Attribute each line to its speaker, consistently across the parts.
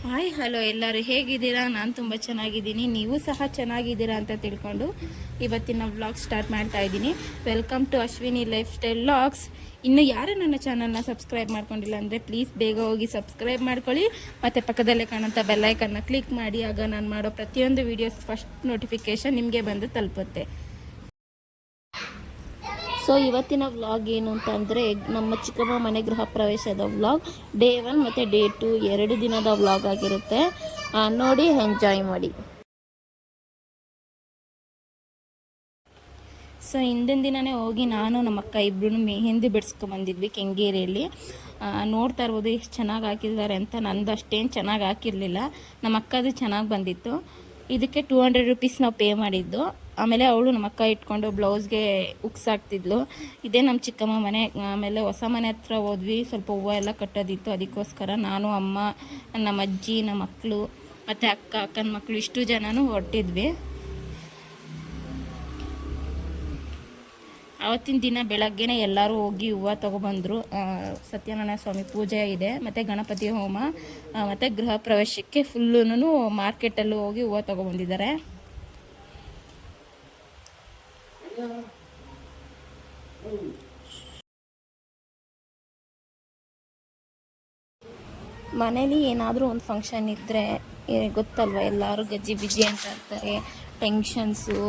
Speaker 1: Hi hello ಎಲ್ಲರೂ ಹೇಗಿದ್ದೀರಾ? ನಾನು ತುಂಬ ಚೆನ್ನಾಗಿದ್ದೀನಿ, ನೀವು ಸಹ ಚೆನ್ನಾಗಿದ್ದೀರಾ ಅಂತ ತಿಳ್ಕೊಂಡು ಇವತ್ತಿನ ವ್ಲಾಗ್ ಸ್ಟಾರ್ಟ್ ಮಾಡ್ತಾ ಇದ್ದೀನಿ. Welcome to Ashwini lifestyle vlogs. ಇನ್ನು ಯಾರು ನನ್ನ ಚಾನಲ್ನ ಸಬ್ಸ್ಕ್ರೈಬ್ ಮಾಡ್ಕೊಂಡಿಲ್ಲ ಅಂದರೆ ಪ್ಲೀಸ್ ಬೇಗ ಹೋಗಿ ಸಬ್ಸ್ಕ್ರೈಬ್ ಮಾಡ್ಕೊಳ್ಳಿ, ಮತ್ತು ಪಕ್ಕದಲ್ಲೇ ಕಾಣುವಂಥ ಬೆಲ್ಲೈಕನ್ನ ಕ್ಲಿಕ್ ಮಾಡಿ. ಆಗ ನಾನು ಮಾಡೋ ಪ್ರತಿಯೊಂದು ವೀಡಿಯೋಸ್ ಫಸ್ಟ್ ನೋಟಿಫಿಕೇಷನ್ ನಿಮಗೆ ಬಂದು ತಲುಪುತ್ತೆ. ಸೊ ಇವತ್ತಿನ ವ್ಲಾಗ್ ಏನು ಅಂತ ಅಂದರೆ ನಮ್ಮ ಚಿಕ್ಕಮ್ಮ ಮನೆ ಗೃಹ ಪ್ರವೇಶದ ವ್ಲಾಗ್ ಡೇ 1 ಮತ್ತು ಡೇ 2 2 ದಿನದ ವ್ಲಾಗ್ ಆಗಿರುತ್ತೆ. ನೋಡಿ ಎಂಜಾಯ್ ಮಾಡಿ. ಸೊ ಹಿಂದಿನ ದಿನವೇ ಹೋಗಿ ನಾನು ನಮ್ಮ ಅಕ್ಕ ಇಬ್ಬರು ಮೆಹಂದಿ ಬಿಡಿಸ್ಕೊಂಬಂದಿದ್ವಿ ಕೆಂಗೇರಿಯಲ್ಲಿ. ನೋಡ್ತಾ ಇರ್ಬೋದು ಎಷ್ಟು ಚೆನ್ನಾಗಿ ಹಾಕಿದ್ದಾರೆ ಅಂತ. ನಂದು ಅಷ್ಟೇನು ಚೆನ್ನಾಗಿ ಹಾಕಿರಲಿಲ್ಲ, ನಮ್ಮ ಅಕ್ಕದು ಚೆನ್ನಾಗಿ ಬಂದಿತ್ತು. ಇದಕ್ಕೆ 200 ರೂಪೀಸ್ ನಾವು ಪೇ ಮಾಡಿದ್ದು. ಆಮೇಲೆ ಅವಳು ನಮ್ಮ ಅಕ್ಕ ಇಟ್ಕೊಂಡು ಬ್ಲೌಸ್ಗೆ ಉಕ್ಸ್ ಹಾಕ್ತಿದ್ಲು. ಇದೇ ನಮ್ಮ ಚಿಕ್ಕಮ್ಮ ಮನೆ. ಆಮೇಲೆ ಹೊಸ ಮನೆ ಹತ್ರ ಹೋದ್ವಿ, ಸ್ವಲ್ಪ ಹೂವು ಎಲ್ಲ ಕಟ್ಟೋದಿತ್ತು. ಅದಕ್ಕೋಸ್ಕರ ನಾನು, ಅಮ್ಮ, ನಮ್ಮ ಅಜ್ಜಿ, ನಮ್ಮ ಮಕ್ಕಳು ಮತ್ತು ಅಕ್ಕನ ಮಕ್ಕಳು ಇಷ್ಟು ಜನನೂ ಹೊರಟಿದ್ವಿ. ಆವತ್ತಿನ ದಿನ ಬೆಳಗ್ಗೆನೇ ಎಲ್ಲರೂ ಹೋಗಿ ಹೂವು ತೊಗೊಬಂದರು. ಸತ್ಯನಾರಾಯಣ ಸ್ವಾಮಿ ಪೂಜೆ ಇದೆ, ಮತ್ತು ಗಣಪತಿ ಹೋಮ, ಮತ್ತು ಗೃಹ ಪ್ರವೇಶಕ್ಕೆ ಫುಲ್ಲೂ ಮಾರ್ಕೆಟಲ್ಲೂ ಹೋಗಿ ಹೂವು ತೊಗೊಬಂದಿದ್ದಾರೆ. ಮನೇಲಿ ಏನಾದರೂ ಒಂದು ಫಂಕ್ಷನ್ ಇದ್ದರೆ ಗೊತ್ತಲ್ವ, ಎಲ್ಲರೂ ಗಜ್ಜಿ ಬಿಜಿ ಅಂತ ಇರ್ತಾರೆ, ಟೆನ್ಷನ್ಸು.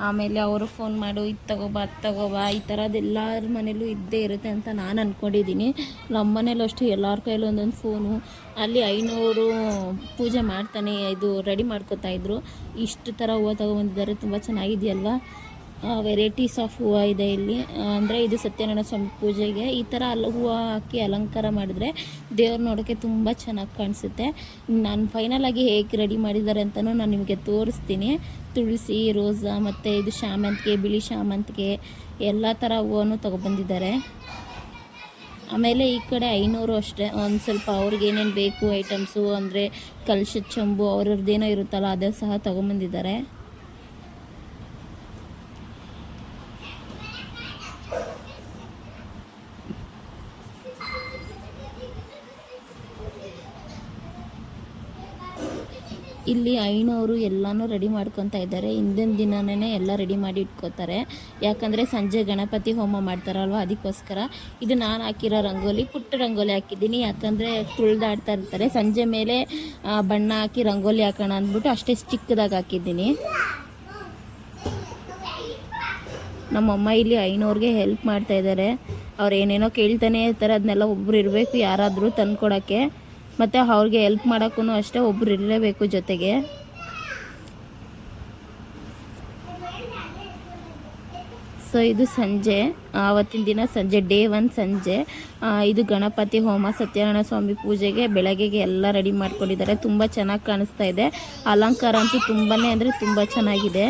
Speaker 1: ಆಮೇಲೆ ಅವರು ಫೋನ್ ಮಾಡು, ಇದು ತಗೋಬಾ ಅದು ತಗೋಬಾ, ಈ ಥರದ್ದು ಎಲ್ಲರ ಮನೇಲೂ ಇದ್ದೇ ಇರುತ್ತೆ ಅಂತ ನಾನು ಅಂದ್ಕೊಂಡಿದ್ದೀನಿ. ನಮ್ಮ ಮನೇಲೂ ಅಷ್ಟು ಎಲ್ಲರ ಕೈಲೂ ಒಂದೊಂದು ಫೋನು. ಅಲ್ಲಿ 500 ಪೂಜೆ ಮಾಡ್ತಾನೆ ಇದು ರೆಡಿ ಮಾಡ್ಕೋತಾಯಿದ್ರು. ಇಷ್ಟು ಥರ ಹೂವು ತೊಗೊಬಂದಿದ್ದಾರೆ, ತುಂಬ ಚೆನ್ನಾಗಿದೆಯಲ್ವ. ವೆರೈಟೀಸ್ ಆಫ್ ಹೂವು ಇದೆ ಇಲ್ಲಿ. ಅಂದರೆ ಇದು ಸತ್ಯನಾರಾಯಣ ಸ್ವಾಮಿ ಪೂಜೆಗೆ ಈ ಥರ ಹೂವು ಹಾಕಿ ಅಲಂಕಾರ ಮಾಡಿದ್ರೆ ದೇವ್ರು ನೋಡೋಕ್ಕೆ ತುಂಬ ಚೆನ್ನಾಗಿ ಕಾಣಿಸುತ್ತೆ. ನಾನು ಫೈನಲಾಗಿ ಹೇಗೆ ರೆಡಿ ಮಾಡಿದ್ದಾರೆ ಅಂತಲೂ ನಾನು ನಿಮಗೆ ತೋರಿಸ್ತೀನಿ. ತುಳಸಿ, ರೋಸಾ ಮತ್ತು ಇದು ಶಾಮಂತಿಗೆ, ಬಿಳಿ ಶಾಮಂತಿಗೆ ಎಲ್ಲ ಥರ ಹೂವನ್ನು ತೊಗೊಬಂದಿದ್ದಾರೆ. ಆಮೇಲೆ ಈ ಕಡೆ 500 ಅಷ್ಟೇ, ಒಂದು ಸ್ವಲ್ಪ ಅವ್ರಿಗೆ ಏನೇನು ಬೇಕು ಐಟಮ್ಸು, ಅಂದರೆ ಕಲಶದ ಚಂಬು ಅವ್ರದ್ದೇನೋ ಇರುತ್ತಲ್ಲ ಅದೇ ಸಹ ತೊಗೊಬಂದಿದ್ದಾರೆ. ಇಲ್ಲಿ 500 ಎಲ್ಲನೂ ರೆಡಿ ಮಾಡ್ಕೊತಾ ಇದ್ದಾರೆ. ಹಿಂದಿನ ದಿನವೇ ಎಲ್ಲ ರೆಡಿ ಮಾಡಿ ಇಟ್ಕೋತಾರೆ, ಯಾಕಂದರೆ ಸಂಜೆ ಗಣಪತಿ ಹೋಮ ಮಾಡ್ತಾರಲ್ವ, ಅದಕ್ಕೋಸ್ಕರ. ಇದು ನಾನು ಹಾಕಿರೋ ರಂಗೋಲಿ, ಪುಟ್ಟ ರಂಗೋಲಿ ಹಾಕಿದ್ದೀನಿ, ಯಾಕಂದರೆ ತುಳಿದಾಡ್ತಾ ಇರ್ತಾರೆ. ಸಂಜೆ ಮೇಲೆ ಬಣ್ಣ ಹಾಕಿ ರಂಗೋಲಿ ಹಾಕೋಣ ಅಂದ್ಬಿಟ್ಟು ಅಷ್ಟೇ ಚಿಕ್ಕದಾಗಿ ಹಾಕಿದ್ದೀನಿ. ನಮ್ಮಮ್ಮ ಇಲ್ಲಿ 500ಗೆ ಹೆಲ್ಪ್ ಮಾಡ್ತಾಯಿದ್ದಾರೆ. ಅವ್ರು ಏನೇನೋ ಕೇಳ್ತಾನೆ ಇರ್ತಾರೆ, ಅದನ್ನೆಲ್ಲ ಒಬ್ಬರು ಇರಬೇಕು, ಯಾರಾದರೂ ತಂದ್ಕೊಡೋಕ್ಕೆ. ಮತ್ತು ಅವ್ರಿಗೆ ಹೆಲ್ಪ್ ಮಾಡೋಕ್ಕೂ ಅಷ್ಟೇ ಒಬ್ಬರು ಇರಲೇಬೇಕು ಜೊತೆಗೆ. ಸೊ ಇದು ಸಂಜೆ, ಆವತ್ತಿನ ದಿನ ಸಂಜೆ ಡೇ 1 ಸಂಜೆ. ಇದು ಗಣಪತಿ ಹೋಮ, ಸತ್ಯನಾರಾಯಣ ಸ್ವಾಮಿ ಪೂಜೆಗೆ ಬೆಳಗ್ಗೆಗೆ ಎಲ್ಲ ರೆಡಿ ಮಾಡ್ಕೊಂಡಿದ್ದಾರೆ. ತುಂಬ ಚೆನ್ನಾಗಿ ಕಾಣಿಸ್ತಾ ಇದೆ. ಅಲಂಕಾರ ಅಂತೂ ತುಂಬಾ ಅಂದರೆ ತುಂಬ ಚೆನ್ನಾಗಿದೆ.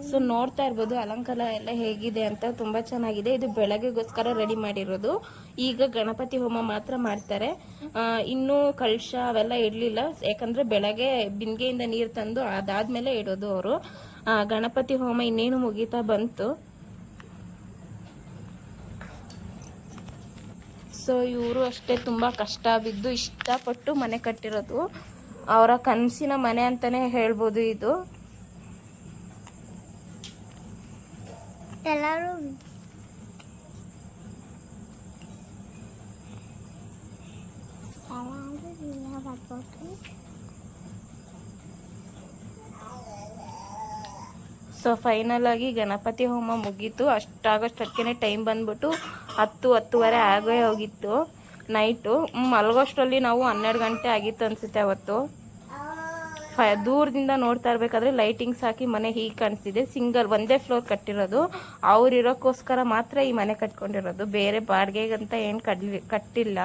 Speaker 1: ಸೊ ನೋಡ್ತಾ ಇರ್ಬೋದು ಅಲಂಕಾರ ಎಲ್ಲ ಹೇಗಿದೆ ಅಂತ, ತುಂಬ ಚೆನ್ನಾಗಿದೆ. ಇದು ಬೆಳಗ್ಗೆಗೋಸ್ಕರ ರೆಡಿ ಮಾಡಿರೋದು. ಈಗ ಗಣಪತಿ ಹೋಮ ಮಾತ್ರ ಮಾಡ್ತಾರೆ. ಇನ್ನೂ ಕಳಶ ಅವೆಲ್ಲ ಇಡಲಿಲ್ಲ, ಯಾಕಂದರೆ ಬೆಳಗ್ಗೆ ಬಿಂದಿಗೆಯಿಂದ ನೀರು ತಂದು ಅದಾದಮೇಲೆ ಇಡೋದು ಅವರು. ಗಣಪತಿ ಹೋಮ ಇನ್ನೇನು ಮುಗೀತಾ ಬಂತು. ಸೊ ಇವರು ಅಷ್ಟೇ ತುಂಬ ಕಷ್ಟ ಬಿದ್ದು ಇಷ್ಟಪಟ್ಟು ಮನೆ ಕಟ್ಟಿರೋದು. ಅವರ ಕನಸಿನ ಮನೆ ಅಂತಲೇ ಹೇಳ್ಬೋದು ಇದು.
Speaker 2: ಎಲ್ಲರೂ
Speaker 1: ಸೊ ಫೈನಲ್ ಆಗಿ ಗಣಪತಿ ಹೋಮ ಮುಗೀತು. ಅಷ್ಟಾಗಷ್ಟಕ್ಕೆ ಟೈಮ್ ಬಂದ್ಬಿಟ್ಟು 10-10:30 ಆಗೇ ಹೋಗಿತ್ತು ನೈಟು. ಮಲಗೋಷ್ಟರಲ್ಲಿ ನಾವು 12 ಗಂಟೆ ಆಗಿತ್ತು ಅನಿಸುತ್ತೆ ಅವತ್ತು. ದೂರದಿಂದ ನೋಡ್ತಾ ಇರಬೇಕಾದ್ರೆ ಲೈಟಿಂಗ್ಸ್ ಹಾಕಿ ಮನೆ ಹೀಗೆ ಕಾಣಿಸ್ತಿದೆ. ಒಂದೇ ಫ್ಲೋರ್ ಕಟ್ಟಿರೋದು. ಅವ್ರು ಇರೋಕ್ಕೋಸ್ಕರ ಮಾತ್ರ ಈ ಮನೆ ಕಟ್ಕೊಂಡಿರೋದು, ಬೇರೆ ಬಾಡಿಗೆಗಂತ ಏನು ಕಟ್ಟಿಲ್ಲ.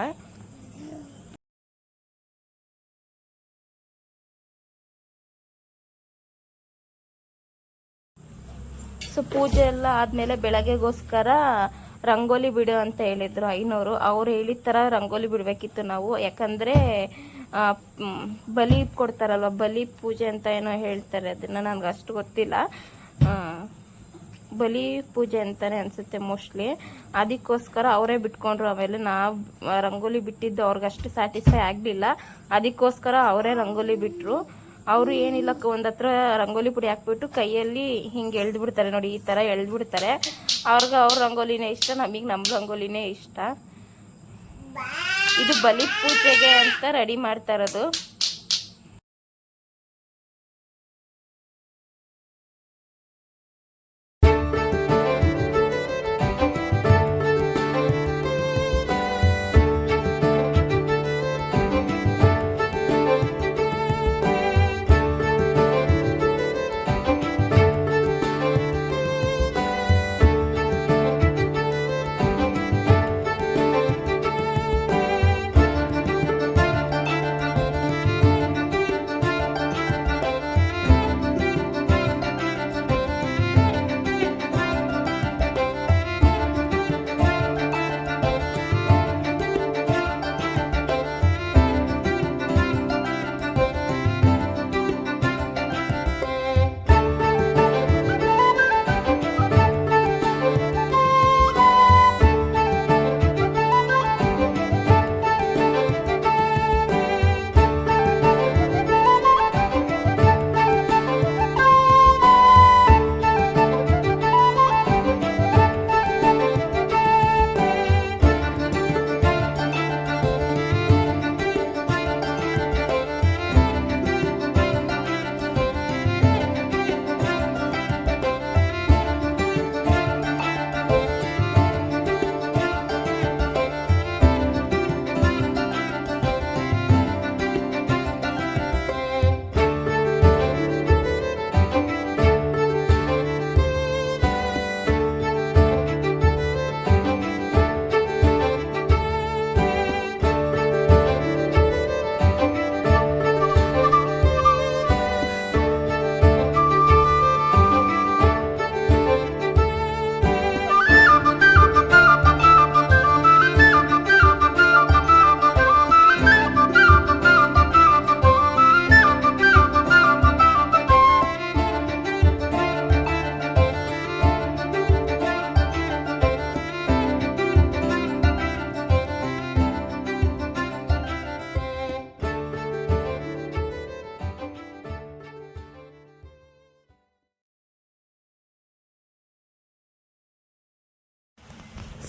Speaker 1: ಸೊ ಪೂಜೆ ಎಲ್ಲ ಆದಮೇಲೆ ಬೆಳಗ್ಗೆಗೋಸ್ಕರ ರಂಗೋಲಿ ಬಿಡು ಅಂತ ಹೇಳಿದರು ಐನೋರು. ಅವ್ರು ಹೇಳಿದ ಥರ ರಂಗೋಲಿ ಬಿಡಬೇಕಿತ್ತು ನಾವು. ಯಾಕಂದರೆ ಬಲಿ ಕೊಡ್ತಾರಲ್ವ, ಬಲಿ ಪೂಜೆ ಅಂತ ಏನೋ ಹೇಳ್ತಾರೆ, ಅದನ್ನು ನನಗೆ ಅಷ್ಟು ಗೊತ್ತಿಲ್ಲ. ಬಲಿ ಪೂಜೆ ಅಂತಲೇ ಅನಿಸುತ್ತೆ ಮೋಸ್ಟ್ಲಿ. ಅದಕ್ಕೋಸ್ಕರ ಅವರೇ ಬಿಟ್ಕೊಂಡ್ರು. ಆಮೇಲೆ ನಾವು ರಂಗೋಲಿ ಬಿಟ್ಟಿದ್ದು ಅವ್ರಿಗಷ್ಟು ಸ್ಯಾಟಿಸ್ಫೈ ಆಗಲಿಲ್ಲ. ಅದಕ್ಕೋಸ್ಕರ ಅವರೇ ರಂಗೋಲಿ ಬಿಟ್ಟರು. ಅವರು ಏನಿಲ್ಲ, ಒಂದು ಹತ್ರ ರಂಗೋಲಿ ಪುಡಿ ಹಾಕ್ಬಿಟ್ಟು ಕೈಯಲ್ಲಿ ಹಿಂಗೆ ಎಳೆದ್ಬಿಡ್ತಾರೆ ನೋಡಿ, ಈ ಥರ ಎಳೆದ್ಬಿಡ್ತಾರೆ. ಅವ್ರಿಗೆ ಅವ್ರ ರಂಗೋಲಿನೇ ಇಷ್ಟ, ನಮಗೆ ನಮ್ಮ ರಂಗೋಲಿನೇ ಇಷ್ಟ. ಇದು ಬಲಿ ಪೂಜೆಗೆ ಅಂತ ರೆಡಿ ಮಾಡ್ತಾ ಇರೋದು.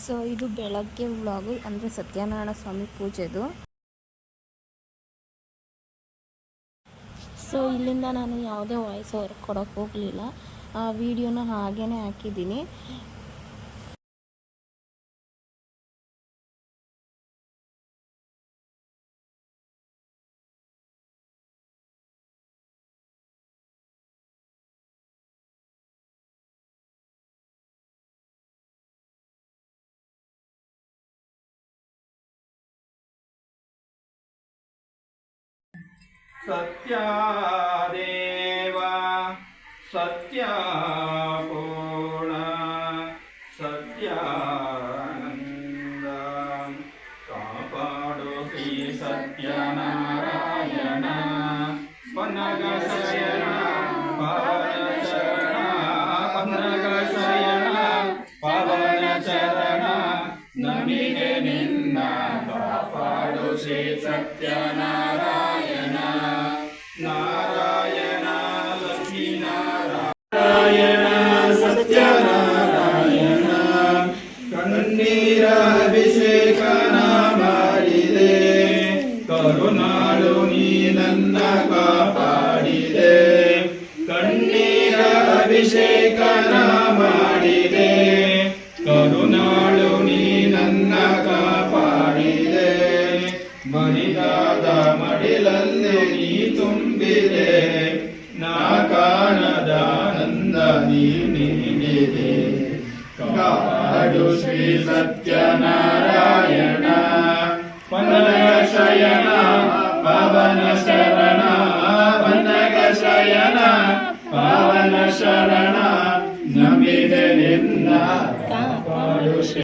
Speaker 1: ಸೊ ಇದು ಬೆಳಗ್ಗೆ ವ್ಲಾಗು, ಅಂದರೆ ಸತ್ಯನಾರಾಯಣ ಸ್ವಾಮಿ ಪೂಜೆದು. ಸೊ ಇಲ್ಲಿಂದ ನಾನು ಯಾವುದೇ ವಾಯ್ಸ್ ಓವರ್ ಕೊಡೋಕ್ಕೆ ಹೋಗಲಿಲ್ಲ, ಆ ವಿಡಿಯೋನ ಹಾಗೇ ಹಾಕಿದ್ದೀನಿ.
Speaker 3: ಸತ್ಯದೇವ
Speaker 2: ಸತ್ಯಪೂರ್ಣ ಸತ್ಯಾನಂದ ಕಾಪಾಡು ಶ್ರೀ ಸತ್ಯನಾರಾಯಣ ಪನ್ನಗ ಶಯನ ಪವನ ಶರಣ ಪನ್ನಗ ಶಯನ ಪವನ ಶರಣ ನಮಿಗೆ ನಿನ್ನ ಕಾಪಾಡು ಶ್ರೀ ಸತ್ಯನಾರಾಯಣ ನಾರಾಯಣ ಲಕ್ಷ್ಮೀನಾರಾಯಣ ಸತ್ಯನಾರಾಯಣ ಕಣ್ಣೀರ ಅಭಿಷೇಕನ ಮಾಡಿದೆ ಕರುಣಾಳು ನೀ ನನ್ನ ಕಾಪಾಡಿದೆ ಕಣ್ಣೀರ ಅಭಿಷೇಕನ ಮಾಡಿದೆ ಕರುಣಾಳು ನೀ ನನ್ನ ಕಾಪಾಡಿದೆ ಮರಿದಾದ ಮಡಿಲಲ್ಲಿ ನೀ ತುಂಬಿದೆ ನಾ ಕಾಣದ ಆನಂದ ನೀ ನೀಡಿದೆ ಕಾಪಾಡು ಶ್ರೀ ಸತ್ಯನಾರಾಯಣ ಪನ್ನಗ ಶಯನ ಪವನ ಶರಣ ಪನ್ನಗ ಶಯನ ಪವನ ಶರಣ ನಮಿದೆ ನಿನ್ನ ಕಾಪಾಡು ಶ್ರೀ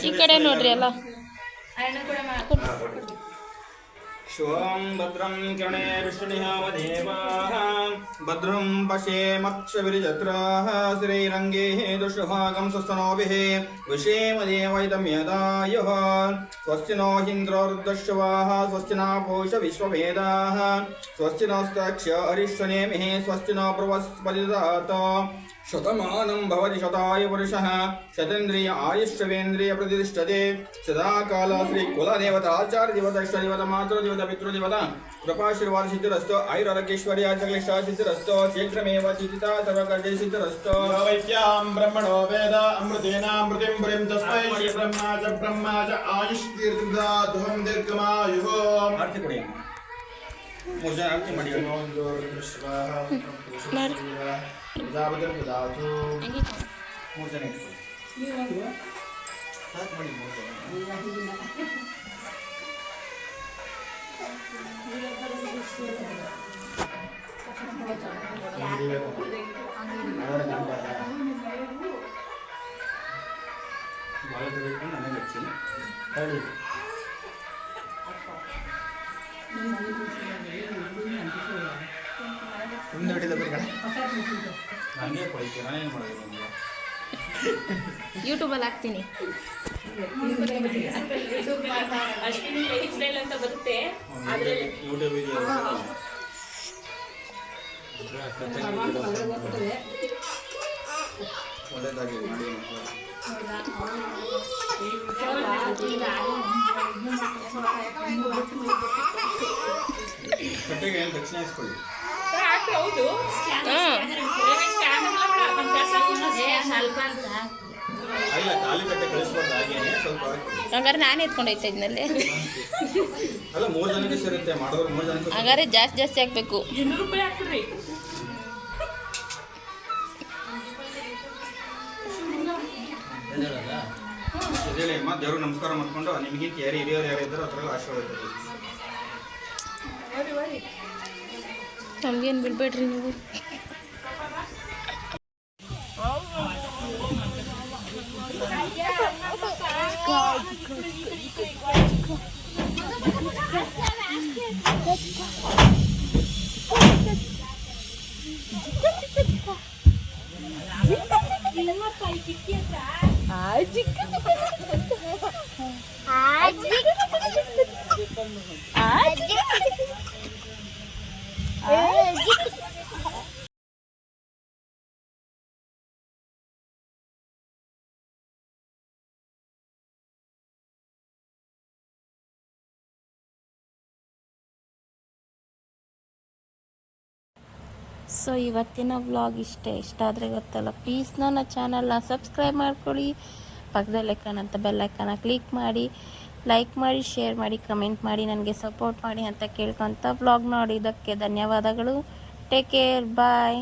Speaker 1: ಈ ಕಡೆ ನೋಡ್ರಿ ಅಲ್ಲ
Speaker 2: ಶಿವಂ ಭದ್ರಂ ಕರ್ಣೇ ವಿಷ್ಣುನಿಹಾವದೇವಾಃ ಭದ್ರಂ ಪಶ್ಯೇಮಕ್ಷವಿರ್ಯತ್ರಾಃ ಶ್ರೀರಂಗೇ ದುಷ್ಟಭಾಗಂ ಸ್ವಸ್ತನೋಭಿಃ ವಿಷೇಮದೇವೈದಂ ಯದಾಯುಃ ಸ್ವಸ್ತಿ नो ಇಂದ್ರವೃದ್ಧಶ್ರವಾಃ ಸ್ವಸ್ತಿ ನ ಪೂಷ ವಿಶ್ವವೇದಾಃ ಸ್ವಸ್ತಿ ನಸ್ತಾಕ್ಷ್ಯ ಅರಿಷ್ಠನೇಮಿಃ ಸ್ವಸ್ತಿ ನ ಬೃಹಸ್ಪತಿರ್ದಧಾತು ಶತಮಾನಂ ಭವತಿ ಶತಾಯ ಪುರುಷಃ ಶತೇಂದ್ರಿಯ ಆಯುಷ್ಯವೇಂದ್ರಿಯ ಪ್ರತಿಷ್ಠತೆ ಸದಾ ಕಾಲ ಶ್ರೀ ಕುಲದೇವತಾ ಆಚಾರ್ಯ ದೇವತಾ ಇಷ್ಟ ದೇವತಾ ಮಾತೃ ದೇವತಾ ಪಿತೃ ದೇವತಾ ಕೃಪಾಶೀರ್ವಾದ ಸಿದ್ಧಿರಸ್ತು ಆಯುರಾರೋಗ್ಯೈಶ್ವರ್ಯ ಜಗಲಿಷ್ಟ ಸಿದ್ಧಿರಸ್ತು ಶೀಘ್ರಮೇವ ಚಿಂತಿತಾ ಸರ್ವಕಾರ್ಯ ಸಿದ್ಧಿರಸ್ತು ವೈದ್ಯಾಂ ಬ್ರಹ್ಮಣೋ ವೇದ ಅಮೃತೇನಾಮೃತಿಂ ಪುರಿಂ ತಸ್ಮೈ ಶ್ರೀ ಬ್ರಹ್ಮ ಚ ಆಯುಷ್ ದೀರ್ಘಂ ದೀರ್ಘಮಾಯುಃ ಆರತಿ ಕೊಡಿ ಮೂರು ಜನ ಆರತಿ ಮಾಡಿ ಪ್ರಜಾಪತಿ ಪ್ರಜಾತು ಮೂರು ಜನ ಇಟ್ಕೊಳ್ಳಿ ಸಾಕು ಮಾಡಿ ಮೂರು ಭಾಳ ಬೇಕು ನನಗೆ ಹಚ್ಚಿ ಹೇಳಿ ಮುಂದೆ ಹಿಡಿದ ಬರ್ಗಡೆ ನನಗೆ ಕೊಡ್ತೀವಿ ನಾನೇನು ಮಾಡೋದು ನಿಮಗೆ
Speaker 1: ಯೂಟ್ಯೂಬಲ್ಲಿ ಹಾಕ್ತೀನಿ
Speaker 3: ಅಶ್ವಿನಿ ಲೈಫ್ ಸ್ಟೈಲ್ ಅಂತ ಬರುತ್ತೆ
Speaker 2: ಯೂಟ್ಯೂಬ್ ವಿಡಿಯೋ ಒಳ್ಳೆಯದಾಗಿ ಮಾಡಿ ಕಟ್ಟೆಗೆ ಏನು ದಕ್ಷಿಣ ಇಸ್ಕೊಳ್ಳಿ
Speaker 3: ಹೌದು
Speaker 2: ಅಲ್ಲ ಖಾಲಿ ಕಟ್ಟೆ ಕಳಿಸ್ಬಾರ್ದು ಹಾಗೇನೆ ಸ್ವಲ್ಪ
Speaker 1: ಹಂಗಾರೆ ನಾನು ಎತ್ಕೊಂಡು ಹೋಯ್ತಾ ಇದ್ನಲ್ಲಿ
Speaker 2: ಅಲ್ಲ 3 ಜನಕ್ಕೆ ಸೇರುತ್ತೆ ಮಾಡಿದ್ರೆ 3 ಜನಕ್ಕೆ
Speaker 1: ಹಂಗಾರೆ ಜಾಸ್ತಿ ಜಾಸ್ತಿ ಹಾಕ್ಬೇಕು
Speaker 3: 200 ರೂಪಾಯಿ ಹಾಕ್ಬಿಡ್ರಿ
Speaker 2: ಹೇಳಿ ಅಮ್ಮ ದೇವ್ರಿಗೆ ನಮಸ್ಕಾರ ಮಾಡ್ಕೊಂಡು ನಿಮಗಿಂತ ಹಿರಿಯರು ಯಾರು ಇದ್ದಾರೋ ಅದ್ರಲ್ಲಿ ಆಶೀರ್ವಾದ ಇರ್ತದೆ
Speaker 1: ನಮ್ಗೇನು ಬಿಡ್ಬೇಡ್ರಿ ನೀವು. ಸೊ ಇವತ್ತಿನ ವ್ಲಾಗ್ ಇಷ್ಟ ಆದರೆ ಗೊತ್ತಲ್ಲ, ಪ್ಲೀಸ್ ನನ್ನ ಚಾನಲ್ನ ಸಬ್ಸ್ಕ್ರೈಬ್ ಮಾಡ್ಕೊಳ್ಳಿ, ಪಕ್ಕದಲ್ಲೇ ಕಾಣಂತ ಬೆಲ್ಲೈಕನ್ನ ಕ್ಲಿಕ್ ಮಾಡಿ, ಲೈಕ್ ಮಾಡಿ, ಶೇರ್ ಮಾಡಿ, ಕಮೆಂಟ್ ಮಾಡಿ, ನನಗೆ ಸಪೋರ್ಟ್ ಮಾಡಿ ಅಂತ ಕೇಳ್ಕೊತ ವ್ಲಾಗ್ ನೋಡಿದ್ದಕ್ಕೆ ಧನ್ಯವಾದಗಳು. ಟೇಕ್ ಕೇರ್, ಬಾಯ್.